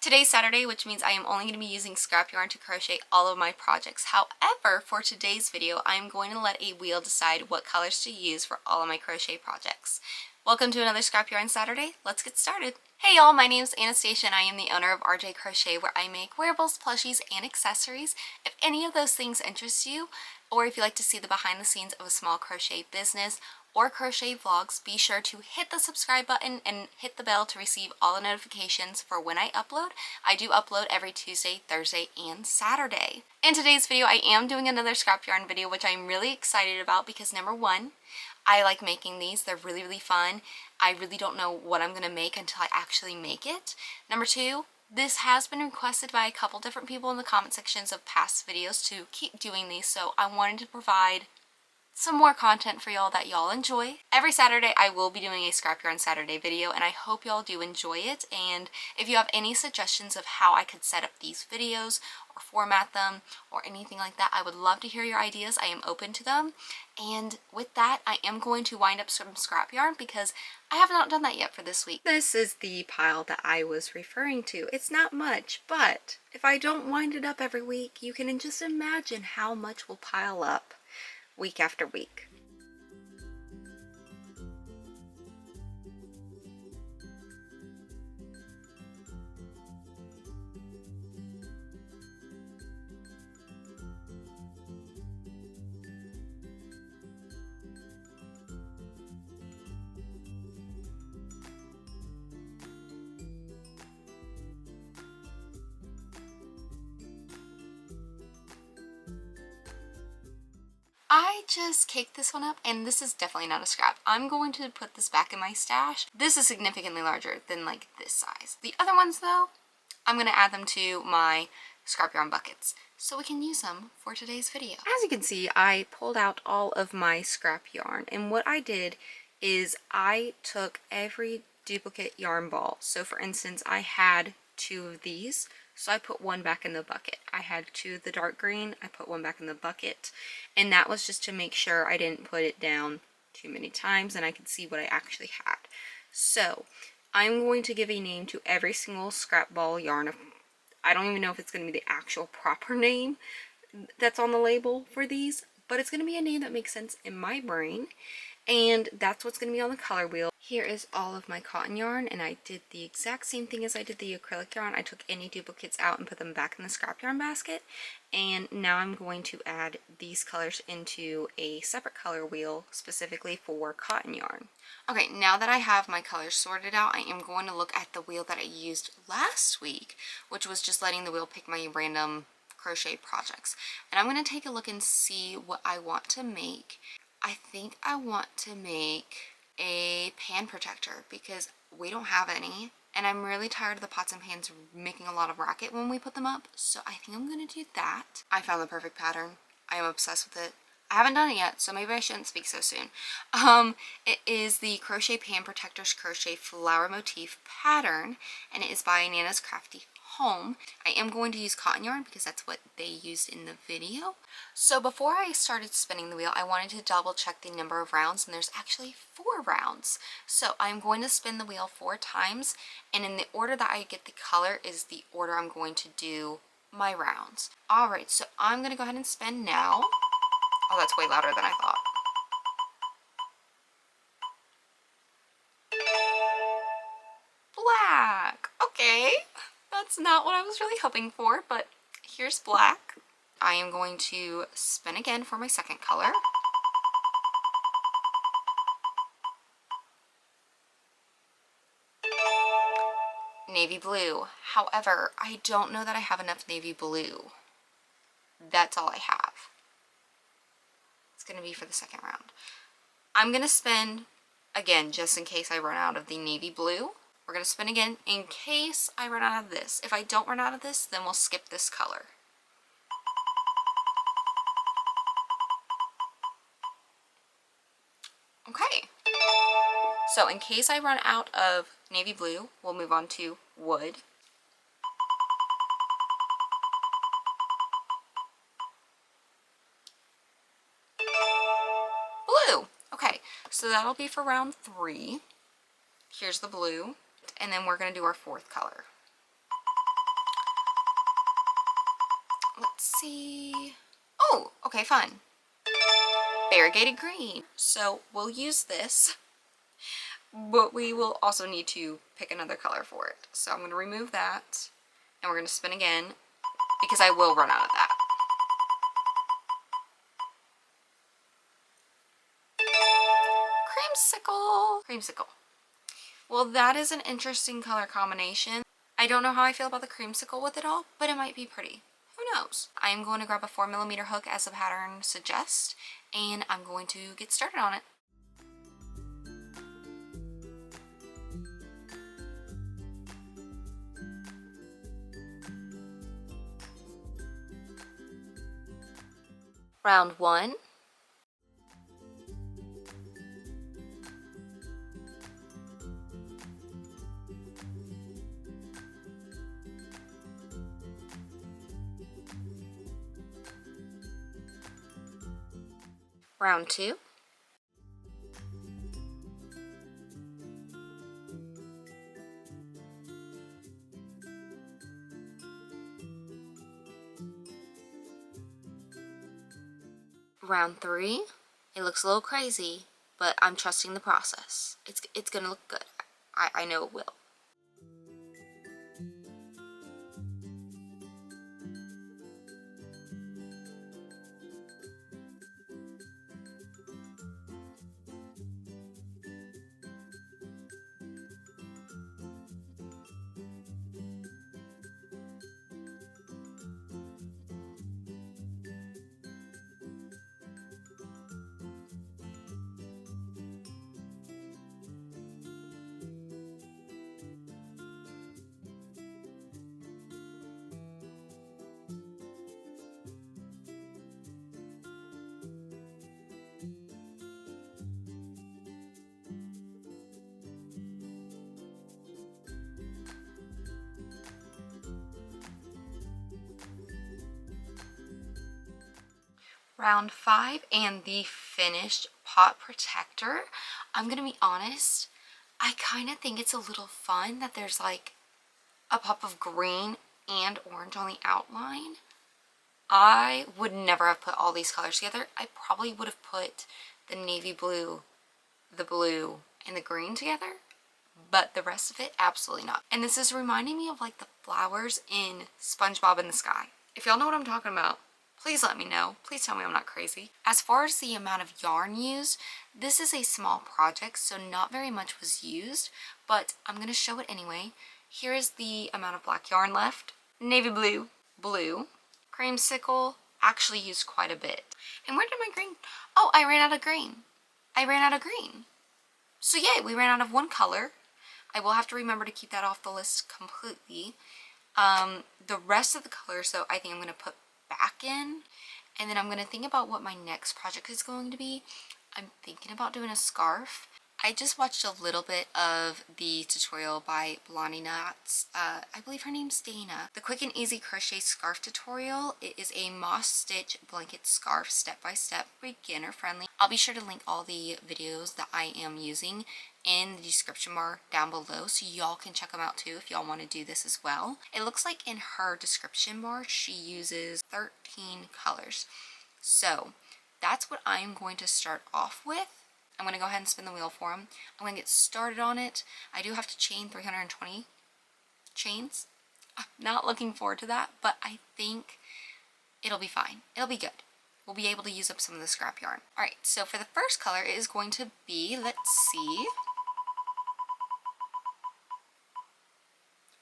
Today's Saturday, which means I am only going to be using scrap yarn to crochet all of my projects. However, for today's video, I am going to let a wheel decide what colors to use for all of my crochet projects. Welcome to another Scrap Yarn Saturday. Let's get started. Hey y'all, my name is Anastasia and I am the owner of RJ Crochet, where I make wearables, plushies, and accessories. If any of those things interest you, or if you like to see the behind the scenes of a small crochet business or crochet vlogs, be sure to hit the subscribe button and hit the bell to receive all the notifications for when I upload. I do upload every Tuesday, Thursday, and Saturday. In today's video, I am doing another scrap yarn video, which I'm really excited about because number one, I like making these. They're really, really fun. I really don't know what I'm going to make until I actually make it. Number two, this has been requested by a couple different people in the comment sections of past videos to keep doing these, so I wanted to provide some more content for y'all that y'all enjoy. Every Saturday I will be doing a Scrap Yarn Saturday video and I hope y'all do enjoy it. And if you have any suggestions of how I could set up these videos or format them or anything like that, I would love to hear your ideas. I am open to them. And with that, I am going to wind up some scrap yarn because I have not done that yet for this week. This is the pile that I was referring to. It's not much, but if I don't wind it up every week, you can just imagine how much will pile up week after week. I just caked this one up, and this is definitely not a scrap. I'm going to put this back in my stash. This is significantly larger than like this size. The other ones though, I'm going to add them to my scrap yarn buckets so we can use them for today's video. As you can see, I pulled out all of my scrap yarn, and what I did is I took every duplicate yarn ball. So for instance, I had 2 of these, so I put one back in the bucket. I had 2 of the dark green, I put one back in the bucket, and that was just to make sure I didn't put it down too many times and I could see what I actually had. So I'm going to give a name to every single scrap ball yarn. I don't even know if it's going to be the actual proper name that's on the label for these, but it's going to be a name that makes sense in my brain, and that's what's going to be on the color wheel. Here is all of my cotton yarn, and I did the exact same thing as I did the acrylic yarn. I took any duplicates out and put them back in the scrap yarn basket, and now I'm going to add these colors into a separate color wheel specifically for cotton yarn. Okay, now that I have my colors sorted out, I am going to look at the wheel that I used last week, which was just letting the wheel pick my random crochet projects. And I'm going to take a look and see what I want to make. I think I want to make a pan protector because we don't have any, and I'm really tired of the pots and pans making a lot of racket when we put them up, so I think I'm going to do that. I found the perfect pattern. I am obsessed with it. I haven't done it yet, so maybe I shouldn't speak so soon. It is the Crochet Pan Protectors Crochet Flower Motif Pattern, and it is by Nana's Crafty Home. I am going to use cotton yarn because that's what they used in the video. So before I started spinning the wheel, I wanted to double check the number of rounds, and there's actually 4 rounds. So I'm going to spin the wheel 4 times, and in the order that I get the color is the order I'm going to do my rounds. Alright, so I'm going to go ahead and spin now. Oh, that's way louder than I thought. Black! Okay, that's not what I was really hoping for, but here's black. I am going to spin again for my second color. Navy blue. However, I don't know that I have enough navy blue. That's all I have. It's going to be for the second round. I'm going to spin again just in case I run out of the navy blue. We're going to spin again in case I run out of this. If I don't run out of this, then we'll skip this color. Okay. So in case I run out of navy blue, we'll move on to wood. Blue. Okay, so that'll be for round 3. Here's the blue, and then we're going to do our 4th color. see. Oh, okay, fun. Variegated green. So we'll use this, but we will also need to pick another color for it. So I'm going to remove that, and we're going to spin again, because I will run out of that. Creamsicle. Creamsicle. Well, that is an interesting color combination. I don't know how I feel about the creamsicle with it all, but it might be pretty. Who knows? I am going to grab a 4mm hook as the pattern suggests, and I'm going to get started on it. Round 1. Round 2. Round 3. It looks a little crazy, but I'm trusting the process. It's gonna look good. I know it will. Round 5 and the finished pot protector. I'm gonna be honest, I kind of think it's a little fun that there's like a pop of green and orange on the outline. I would never have put all these colors together. I probably would have put the navy blue, the blue, and the green together, but the rest of it, absolutely not. And this is reminding me of like the flowers in SpongeBob in the Sky. If y'all know what I'm talking about, please let me know. Please tell me I'm not crazy. As far as the amount of yarn used, this is a small project, so not very much was used, but I'm going to show it anyway. Here is the amount of black yarn left. Navy blue, blue, creamsicle, actually used quite a bit. And where did my green? Oh, I ran out of green. I ran out of green. So yay, we ran out of one color. I will have to remember to keep that off the list completely. The rest of the colors, though, I think I'm going to put back in, and then I'm going to think about what my next project is going to be. I'm thinking about doing a scarf. I just watched a little bit of the tutorial by Blondie Knots. I believe her name's Dana. The quick and easy crochet scarf tutorial. It is a moss stitch blanket scarf, step by step, beginner friendly. I'll be sure to link all the videos that I am using in the description bar down below, so y'all can check them out too if y'all want to do this as well. It looks like in her description bar she uses 13 colors. So that's what I'm going to start off with. I'm going to go ahead and spin the wheel for them. I'm going to get started on it. I do have to chain 320 chains. I'm not looking forward to that, but I think it'll be fine. It'll be good. We'll be able to use up some of the scrap yarn. Alright, so for the first color it is going to be, let's see.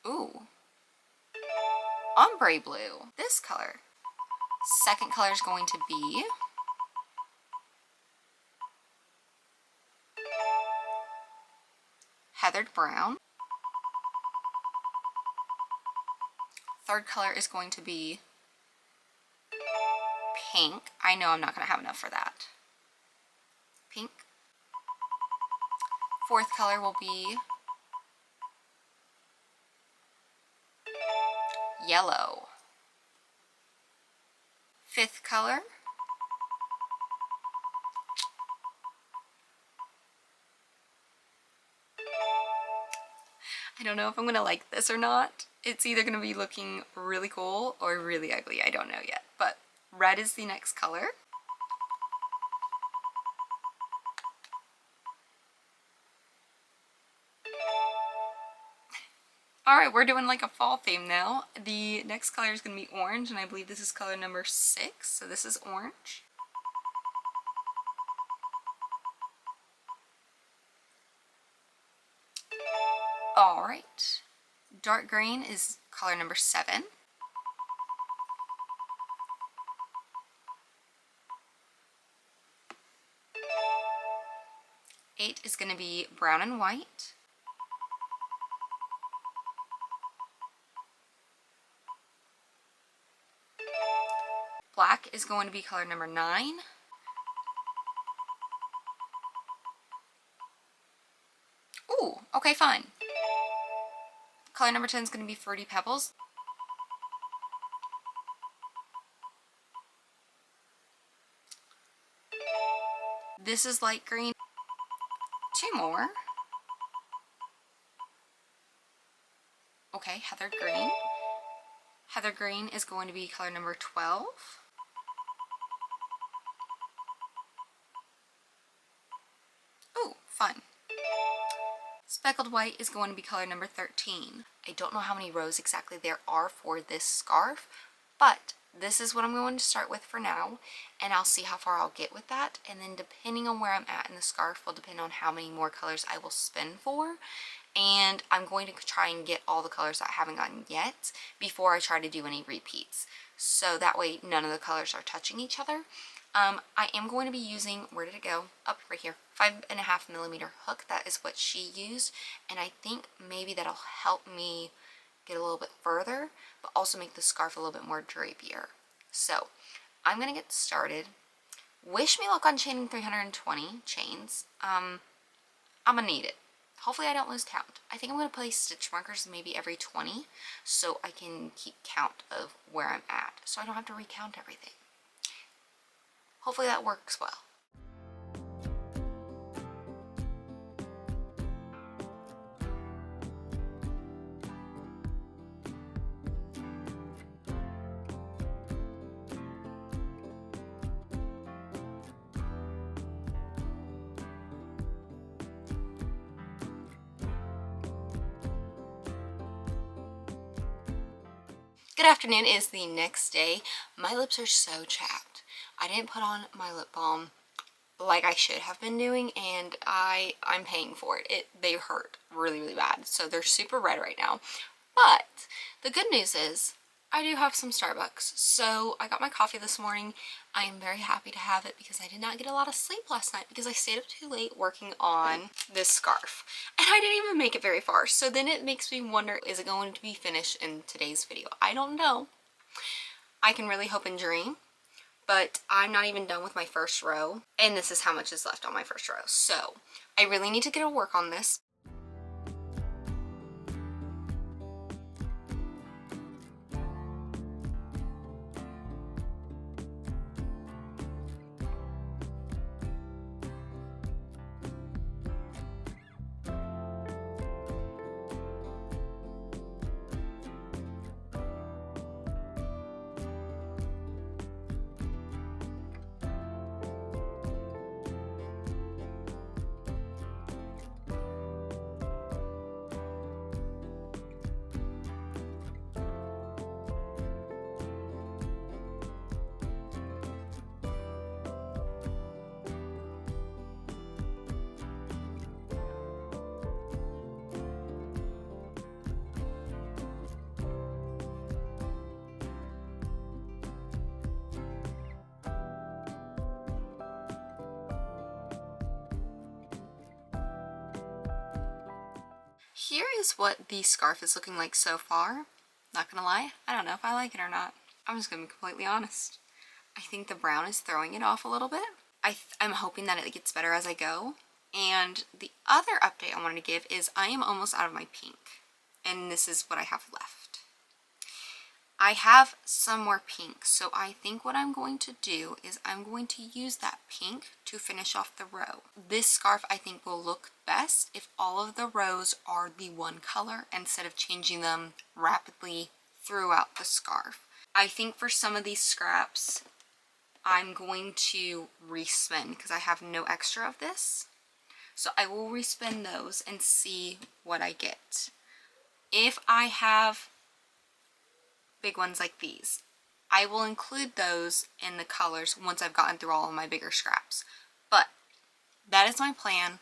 Ooh. Ombre blue. This color. Second color is going to be heathered brown. Third color is going to be pink. I know I'm not going to have enough for that. Pink. Fourth color will be yellow. Fifth color, I don't know if I'm going to like this or not. It's either going to be looking really cool or really ugly. I don't know yet, but red is the next color. Alright, we're doing like a fall theme now. The next color is going to be orange, and I believe this is color number 6, so this is orange. Alright, dark green is color number 7. Eight is going to be brown and white. Black is going to be color number 9. Ooh, okay, fine. Color number 10 is going to be Fruity Pebbles. This is light green. 2 more. Okay, Heather Green. Heather Green is going to be color number 12. Ooh, fun. Speckled white is going to be color number 13. I don't know how many rows exactly there are for this scarf, but this is what I'm going to start with for now, and I'll see how far I'll get with that, and then depending on where I'm at in the scarf will depend on how many more colors I will spin for. And I'm going to try and get all the colors that I haven't gotten yet before I try to do any repeats, so that way none of the colors are touching each other. I am going to be using, where did it go? Up right here, 5.5mm hook. That is what she used, and I think maybe that'll help me get a little bit further, but also make the scarf a little bit more drapier. So I'm gonna get started. Wish me luck on chaining 320 chains. I'm gonna need it. Hopefully I don't lose count. I think I'm going to place stitch markers maybe every 20 so I can keep count of where I'm at, so I don't have to recount everything. Hopefully that works well. Good afternoon is the next day. My lips are so chapped. I didn't put on my lip balm like I should have been doing, and I'm paying for it. They hurt really, really bad. So they're super red right now. But the good news is I do have some Starbucks. So I got my coffee this morning. I am very happy to have it because I did not get a lot of sleep last night because I stayed up too late working on this scarf. And I didn't even make it very far. So then it makes me wonder, is it going to be finished in today's video? I don't know. I can really hope and dream. But I'm not even done with my first row. And this is how much is left on my first row. So I really need to get to work on this. Here is what the scarf is looking like so far. Not gonna lie, I don't know if I like it or not. I'm just gonna be completely honest. I think the brown is throwing it off a little bit. I'm hoping that it gets better as I go. And the other update I wanted to give is I am almost out of my pink. And this is what I have left. I have some more pink, so I think what I'm going to do is I'm going to use that pink to finish off the row. This scarf I think will look best if all of the rows are the one color instead of changing them rapidly throughout the scarf. I think for some of these scraps I'm going to respin because I have no extra of this. So I will respin those and see what I get. If I have big ones like these, I will include those in the colors once I've gotten through all of my bigger scraps. But that is my plan.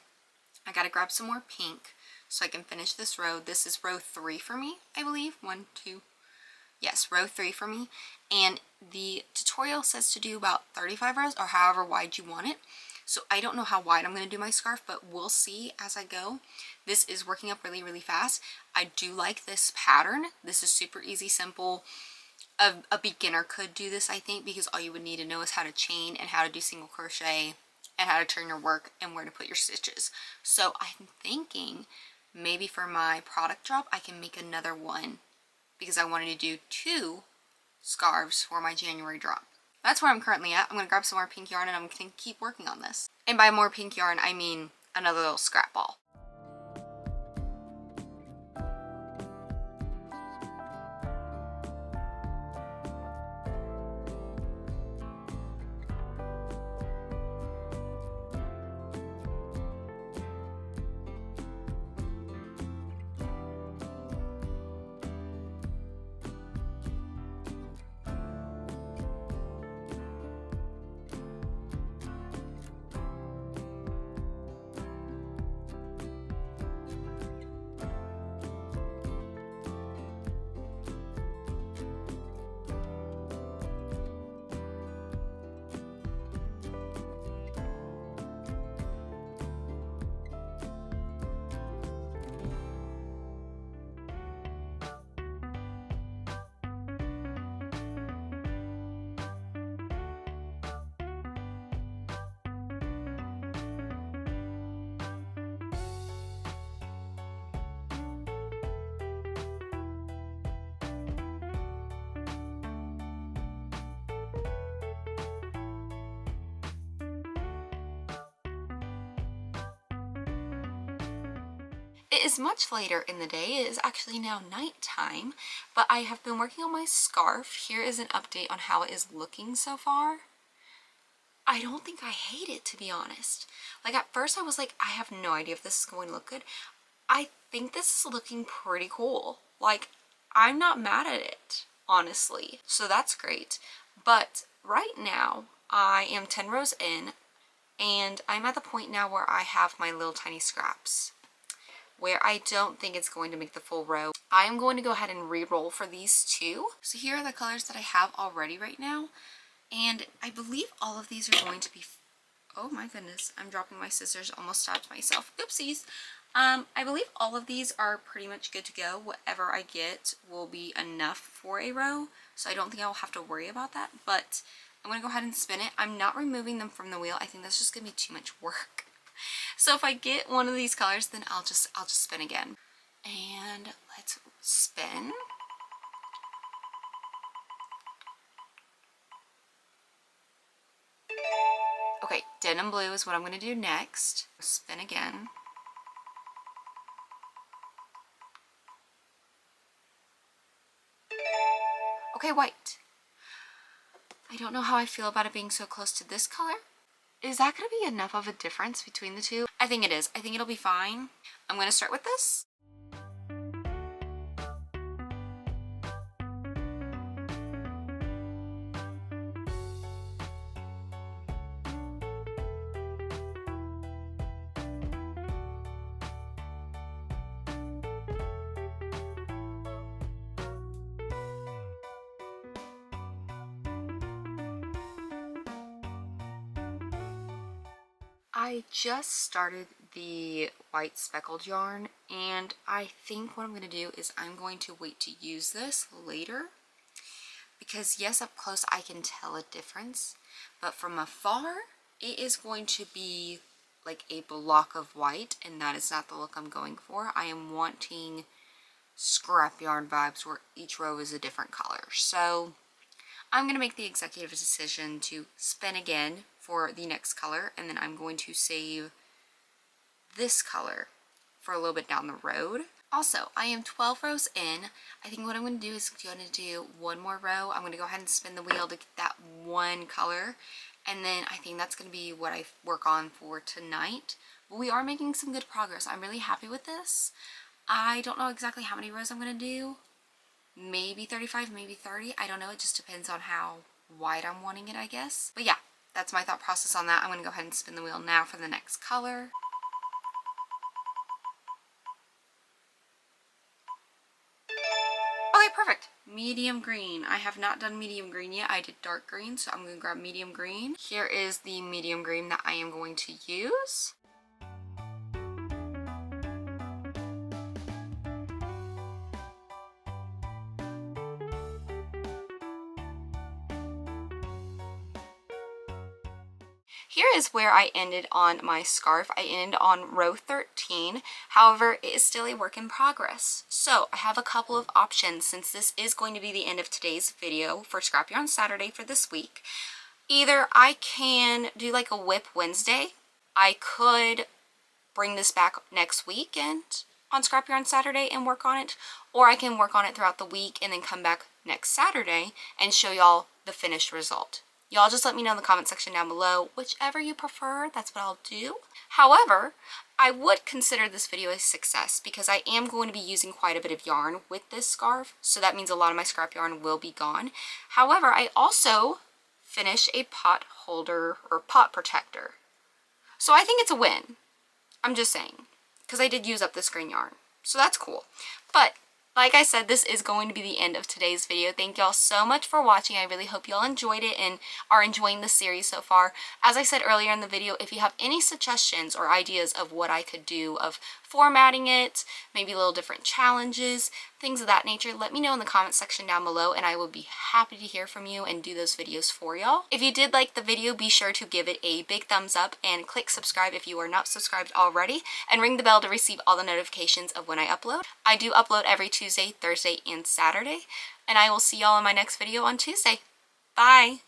I gotta grab some more pink so I can finish this row. This is row 3 for me, I believe. 1, 2, yes, row 3 for me. And the tutorial says to do about 35 rows or however wide you want it. So I don't know how wide I'm going to do my scarf, but we'll see as I go. This is working up really, really fast. I do like this pattern. This is super easy, simple. A beginner could do this, I think, because all you would need to know is how to chain and how to do single crochet and how to turn your work and where to put your stitches. So I'm thinking maybe for my product drop, I can make another one because I wanted to do 2 scarves for my January drop. That's where I'm currently at. I'm going to grab some more pink yarn and I'm going to keep working on this. And by more pink yarn, I mean another little scrap ball. It is much later in the day. It is actually now nighttime, but I have been working on my scarf. Here is an update on how it is looking so far. I don't think I hate it, to be honest. Like at first I was like, I have no idea if this is going to look good. I think this is looking pretty cool. Like I'm not mad at it, honestly. So that's great. But right now I am 10 rows in and I'm at the point now where I have my little tiny scraps, where I don't think it's going to make the full row. I am going to go ahead and re-roll for these 2. So here are the colors that I have already right now. And I believe all of these are going to be, oh my goodness, I'm dropping my scissors, almost stabbed myself. Oopsies. I believe all of these are pretty much good to go. Whatever I get will be enough for a row. So I don't think I'll have to worry about that. But I'm going to go ahead and spin it. I'm not removing them from the wheel. I think that's just going to be too much work. So if I get one of these colors, then I'll just spin again. And let's spin. Okay, denim blue is what I'm going to do next. Spin again. Okay, white. I don't know how I feel about it being so close to this color. Is that going to be enough of a difference between the two? I think it is. I think it'll be fine. I'm going to start with this. I just started the white speckled yarn and I think what I'm going to do is I'm going to wait to use this later because yes, up close I can tell a difference, but from afar it is going to be like a block of white and that is not the look I'm going for. I am wanting scrap yarn vibes where each row is a different color. So I'm going to make the executive decision to spin again for the next color, and then I'm going to save this color for a little bit down the road. Also, I am 12 rows in. I think what I'm going to do is going to do one more row. I'm going to go ahead and spin the wheel to get that one color, and then I think that's going to be what I work on for tonight. But we are making some good progress. I'm really happy with this. I don't know exactly how many rows I'm going to do. Maybe 35, maybe 30. I don't know. It just depends on how wide I'm wanting it, I guess. But yeah, that's my thought process on that. I'm going to go ahead and spin the wheel now for the next color. Okay, perfect. Medium green. I have not done medium green yet. I did dark green, so I'm going to grab medium green. Here is the medium green that I am going to use. Here is where I ended on my scarf. I ended on row 13. However, it is still a work in progress. So I have a couple of options since this is going to be the end of today's video for Scrap Yarn Saturday for this week. Either I can do like a whip Wednesday. I could bring this back next weekend on Scrap Yarn Saturday and work on it, or I can work on it throughout the week and then come back next Saturday and show y'all the finished result. Y'all just let me know in the comment section down below. Whichever you prefer, that's what I'll do. However, I would consider this video a success because I am going to be using quite a bit of yarn with this scarf, so that means a lot of my scrap yarn will be gone. However, I also finished a pot holder or pot protector. So I think it's a win. I'm just saying, because I did use up this green yarn. So that's cool. But like I said, this is going to be the end of today's video. Thank y'all so much for watching. I really hope y'all enjoyed it and are enjoying the series so far. As I said earlier in the video, if you have any suggestions or ideas of what I could do of formatting it, maybe little different challenges, things of that nature, let me know in the comment section down below and I will be happy to hear from you and do those videos for y'all. If you did like the video, be sure to give it a big thumbs up and click subscribe if you are not subscribed already, and ring the bell to receive all the notifications of when I upload. I do upload every Tuesday, Thursday, and Saturday, and I will see y'all in my next video on Tuesday. Bye!